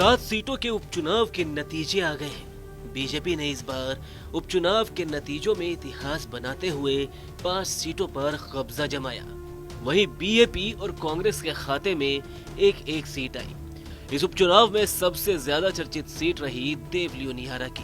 7 सीटों के उपचुनाव के नतीजे आ गए हैं। बीजेपी ने इस बार उपचुनाव के नतीजों में इतिहास बनाते हुए 5 सीटों पर कब्जा जमाया। वहीं बीएपी और कांग्रेस के खाते में एक सीट आई। इस उपचुनाव में सबसे ज्यादा चर्चित सीट रही देवलियोनिहारा की,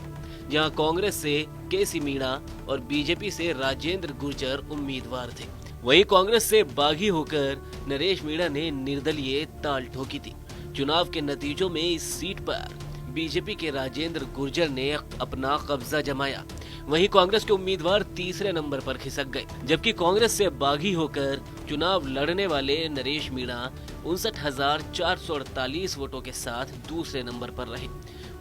जहां कांग्रेस से केसी मीणा और बीजेपी से राजेंद्र गुर्जर उम्मीदवार थे। वहीं कांग्रेस से बागी होकर नरेश मीणा ने निर्दलीय ताल ठोकी थी। चुनाव के नतीजों में इस सीट पर बीजेपी के राजेंद्र गुर्जर ने अपना कब्जा जमाया। वहीं कांग्रेस के उम्मीदवार तीसरे नंबर पर खिसक गए, जबकि कांग्रेस से बागी होकर चुनाव लड़ने वाले नरेश मीणा 59,448 वोटों के साथ दूसरे नंबर पर रहे।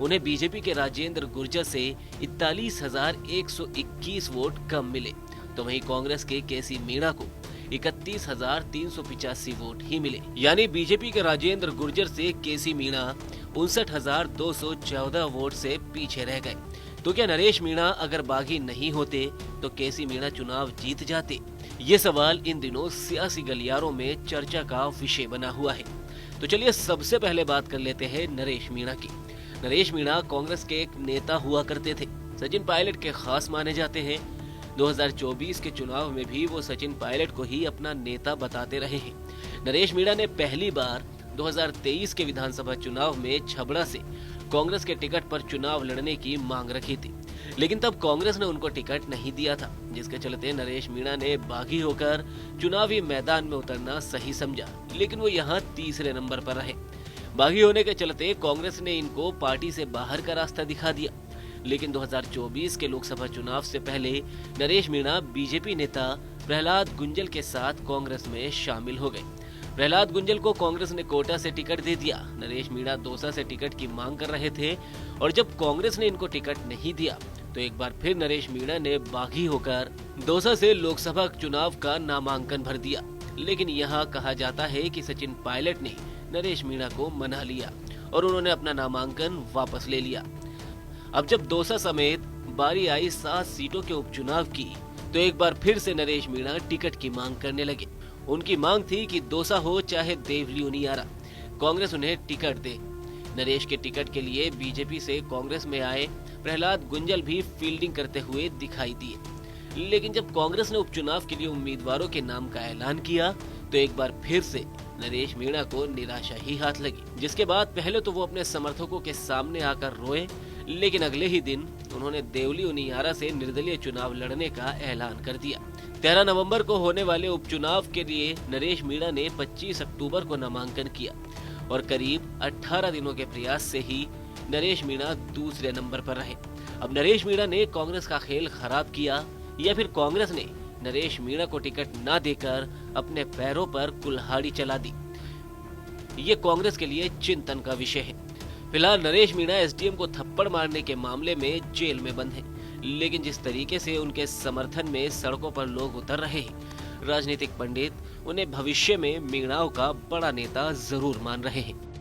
उन्हें बीजेपी के राजेंद्र गुर्जर से 41,121 वोट कम मिले, तो वहीं कांग्रेस के केसी मीणा को 31,385 वोट ही मिले। यानी बीजेपी के राजेंद्र गुर्जर से केसी मीणा 59,214 वोट से पीछे रह गए। तो क्या नरेश मीणा अगर बागी नहीं होते तो केसी मीणा चुनाव जीत जाते? ये सवाल इन दिनों सियासी गलियारों में चर्चा का विषय बना हुआ है। तो चलिए सबसे पहले बात कर लेते हैं नरेश मीणा की। नरेश मीणा कांग्रेस के एक नेता हुआ करते थे। सचिन पायलट के खास माने जाते हैं। 2024 के चुनाव में भी वो सचिन पायलट को ही अपना नेता बताते रहे हैं। नरेश मीणा ने पहली बार 2023 के विधानसभा चुनाव में छबड़ा से कांग्रेस के टिकट पर चुनाव लड़ने की मांग रखी थी, लेकिन तब कांग्रेस ने उनको टिकट नहीं दिया था, जिसके चलते नरेश मीणा ने बागी होकर चुनावी मैदान में उतरना सही समझा, लेकिन वो यहाँ तीसरे नंबर पर रहे। बागी होने के चलते कांग्रेस ने इनको पार्टी से बाहर का रास्ता दिखा दिया। लेकिन 2024 के लोकसभा चुनाव से पहले नरेश मीणा बीजेपी नेता प्रहलाद गुंजल के साथ कांग्रेस में शामिल हो गए। प्रहलाद गुंजल को कांग्रेस ने कोटा से टिकट दे दिया। नरेश मीणा दौसा से टिकट की मांग कर रहे थे और जब कांग्रेस ने इनको टिकट नहीं दिया तो एक बार फिर नरेश मीणा ने बागी होकर दौसा से लोकसभा चुनाव का नामांकन भर दिया। लेकिन यहाँ कहा जाता है कि सचिन पायलट ने नरेश मीणा को मना लिया और उन्होंने अपना नामांकन वापस ले लिया। अब जब दौसा समेत बारी आई 7 सीटों के उपचुनाव की तो एक बार फिर से नरेश मीणा टिकट की मांग करने लगे। उनकी मांग थी कि दौसा हो चाहे देवलियोनिहारा, कांग्रेस उन्हें टिकट दे। नरेश के टिकट के लिए बीजेपी से कांग्रेस में आए प्रहलाद गुंजल भी फील्डिंग करते हुए दिखाई दिए। लेकिन जब कांग्रेस ने उपचुनाव के लिए उम्मीदवारों के नाम का ऐलान किया तो एक बार फिर से नरेश मीणा को निराशा ही हाथ लगी, जिसके बाद पहले तो वो अपने समर्थकों के सामने आकर रोए, लेकिन अगले ही दिन उन्होंने देवलियोनिहारा से निर्दलीय चुनाव लड़ने का ऐलान कर दिया। 13 नवंबर को होने वाले उपचुनाव के लिए नरेश मीणा ने 25 अक्टूबर को नामांकन किया और करीब 18 दिनों के प्रयास से ही नरेश मीणा दूसरे नंबर पर रहे। अब नरेश मीणा ने कांग्रेस का खेल खराब किया या फिर कांग्रेस ने नरेश मीणा को टिकट न देकर अपने पैरों पर कुल्हाड़ी चला दी, ये कांग्रेस के लिए चिंतन का विषय है। फिलहाल नरेश मीणा एसडीएम को थप्पड़ मारने के मामले में जेल में बंद हैं, लेकिन जिस तरीके से उनके समर्थन में सड़कों पर लोग उतर रहे हैं, राजनीतिक पंडित उन्हें भविष्य में मीणाओं का बड़ा नेता जरूर मान रहे हैं।